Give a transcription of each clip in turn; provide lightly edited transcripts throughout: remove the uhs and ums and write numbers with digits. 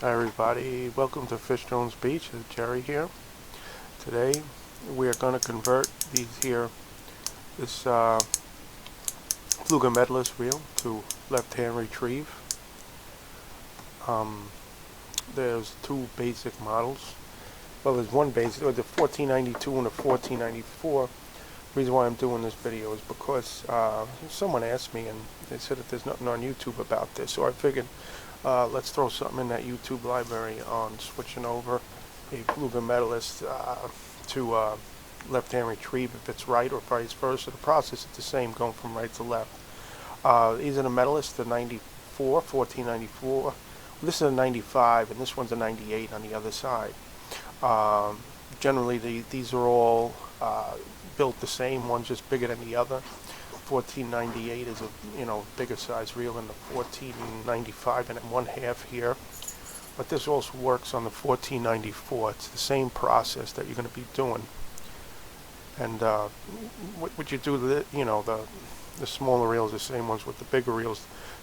Hi everybody, welcome to Fish Jones Beach. It's Jerry here. Today we are going to convert this Pflueger Medalist reel to left-hand retrieve. There's two basic models. Well, there's one basic, the 1492 and the 1494. The reason why I'm doing this video is because someone asked me and they said that there's nothing on YouTube about this, so I figured let's throw something in that YouTube library on switching over a Pflueger Medalist to left-hand retrieve if it's right, or vice versa. The process is the same, going from right to left. These are the Medalist, the 94, 1494. This is a 95, and this one's a 98 on the other side. Generally, these are all built the same. One's just bigger than the other. 1498 is a bigger size reel than the 1495, and 1/2 here. But this also works on the 1494. It's the same process that you're going to be doing. And what you do, the smaller reels, the same ones with the bigger reels.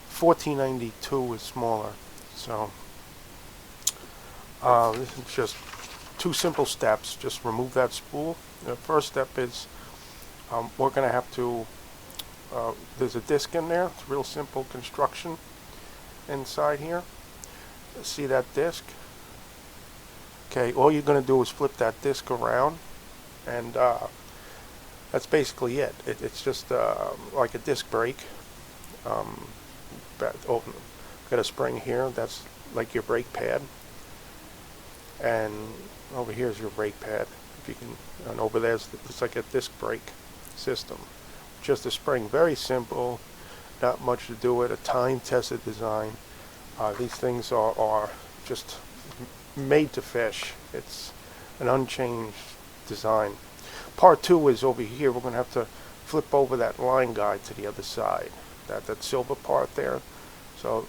1492 is smaller. So this is just two simple steps. Just remove that spool. The first step is we're going to have to there's a disc in there. It's real simple construction inside here. See that disc? Okay, all you're going to do is flip that disc around, and that's basically it. It's just like a disc brake. Got a spring here. That's like your brake pad, and over here is your brake pad. If you can, and over there it's like a disc brake system. Just a spring, very simple, not much to do with. A time-tested design. These things are just made to fish. It's an unchanged design. Part two is over here. We're going to have to flip over that line guide to the other side, that silver part there. So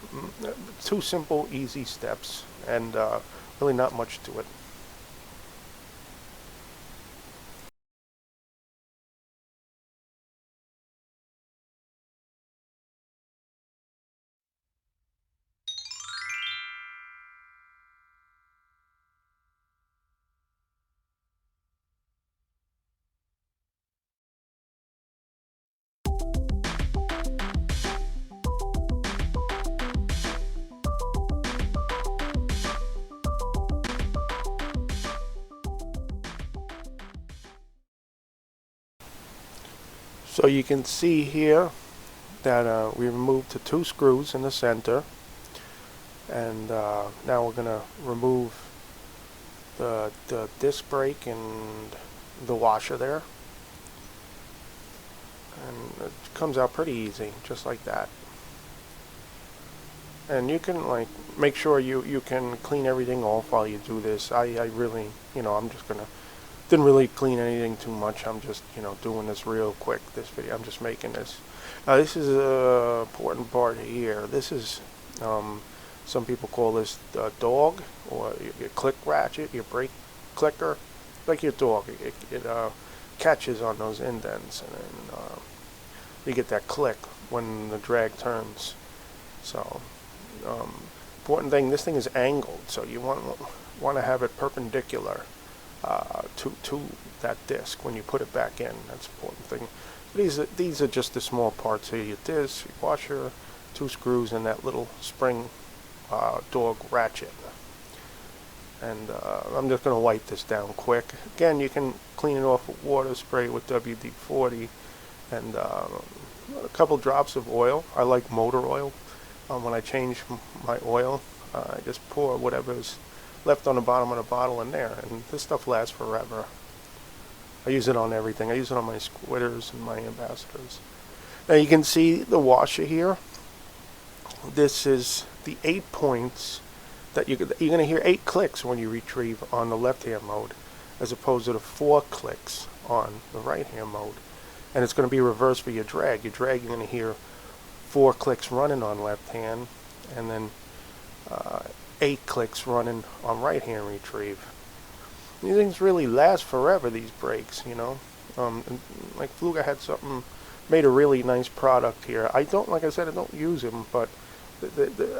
two simple, easy steps, and really not much to it. So you can see here that we removed the two screws in the center, and now we're going to remove the disc brake and the washer there, and it comes out pretty easy, just like that. And you can make sure you can clean everything off while you do this. I really, I'm just gonna, didn't really clean anything too much. I'm just, doing this real quick, this video. I'm just making this. This is an important part here. This is, some people call this dog, or your click ratchet, your brake clicker, like your dog. It catches on those indents, and then you get that click when the drag turns. So important thing, this thing is angled, so you want to have it perpendicular to that disc when you put it back in. That's an important thing. These are just the small parts here: your disc, your washer, two screws, and that little spring dog ratchet. And I'm just going to wipe this down quick. Again, you can clean it off with water, spray with WD-40, and a couple drops of oil. I like motor oil. When I change my oil, I just pour whatever's left on the bottom of the bottle in there, and this stuff lasts forever. I use it on everything. I use it on my squitters and my ambassadors. Now you can see the washer here. This is the 8 points that you're going to hear 8 clicks when you retrieve on the left-hand mode, as opposed to the 4 clicks on the right-hand mode. And it's going to be reversed for your drag. Your drag, you're going to hear 4 clicks running on left hand, and then 8 clicks running on right hand retrieve. These things really last forever, these brakes, like Pflueger had made a really nice product here. Like I said, I don't use them, but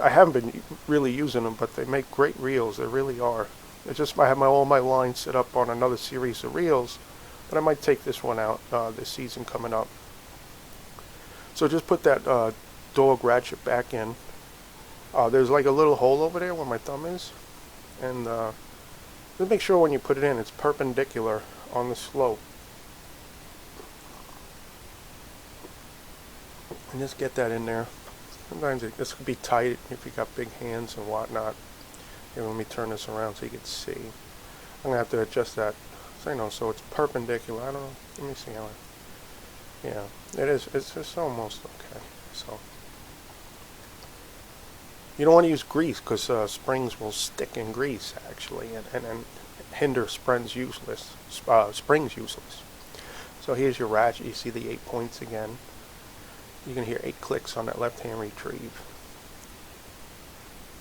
I haven't been really using them, but they make great reels. They really are. It's just I have all my lines set up on another series of reels, but I might take this one out this season coming up. So just put that dog ratchet back in. There's like a little hole over there where my thumb is, and just make sure when you put it in, it's perpendicular on the slope. And just get that in there. Sometimes this could be tight if you got big hands and whatnot. Here, let me turn this around so you can see. I'm gonna have to adjust that. So it's perpendicular. I don't know. Let me see how. Yeah, it is. It's just almost okay. So you don't want to use grease because springs will stick in grease actually, and hinder springs useless. So here's your ratchet. You see the 8 points again. You can hear 8 clicks on that left-hand retrieve.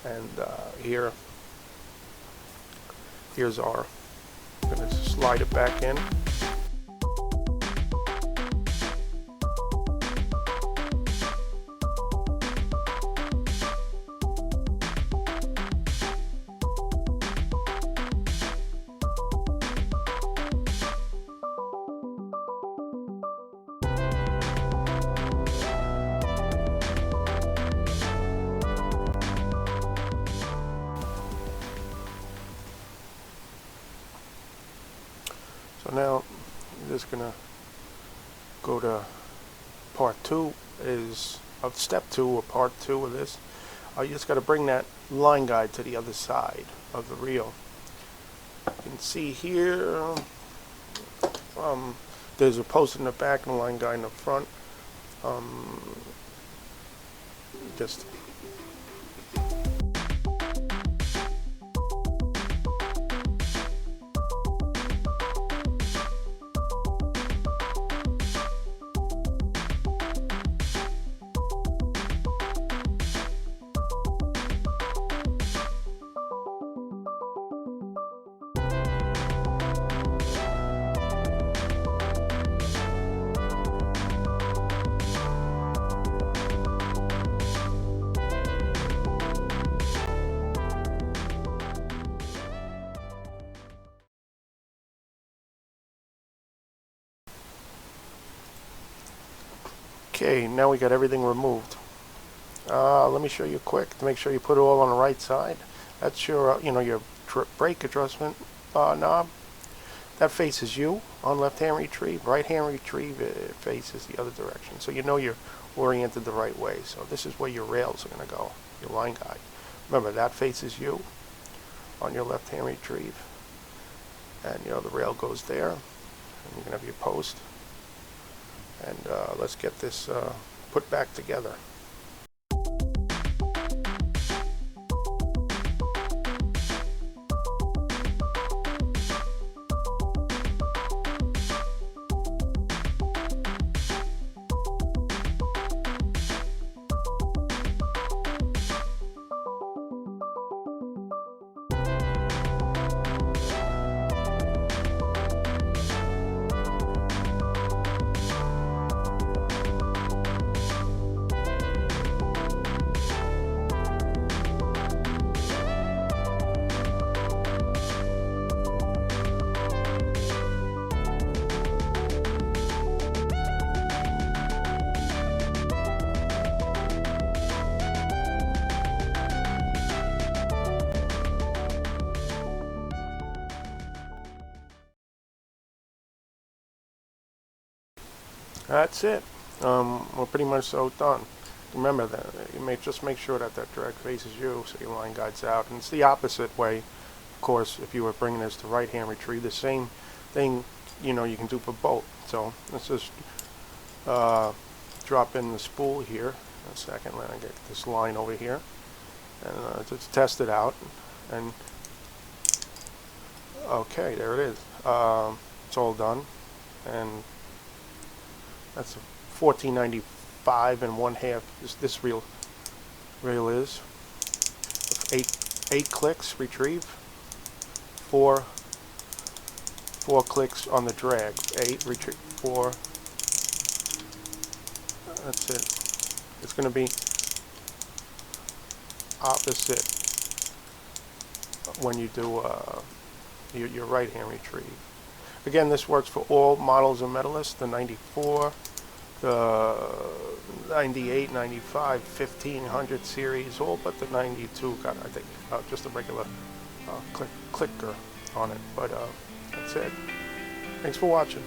And here's our. I'm going to slide it back in. So now I'm just gonna go to part 2 of step 2 or part 2 of this. You just got to bring that line guide to the other side of the reel. You can see here there's a post in the back and a line guide in the front. Just okay, now we got everything removed. Let me show you quick to make sure you put it all on the right side. That's your, your brake adjustment knob. That faces you on left-hand retrieve. Right-hand retrieve, it faces the other direction. So you know you're oriented the right way. So this is where your rails are going to go, your line guide. Remember, that faces you on your left-hand retrieve. And, the rail goes there. And you're going to have your post. And let's get this put back together. That's it. We're pretty much so done. Remember that you just make sure that that drag faces you, so your line guides out. And it's the opposite way, of course, if you were bringing this to right-hand retrieve. The same thing, you can do for both. So let's just drop in the spool here. A second, let me get this line over here, and just test it out. And okay, there it is. It's all done, and that's $14.95 and 1/2. This reel is 8 clicks retrieve, 4 clicks on the drag. 8 retrieve, 4. That's it. It's going to be opposite when you do your right hand retrieve. Again, this works for all models of Medalist, the 94, the 98, 95, 1500 series, all but the 92 got, I think, just a regular clicker on it. But that's it. Thanks for watching.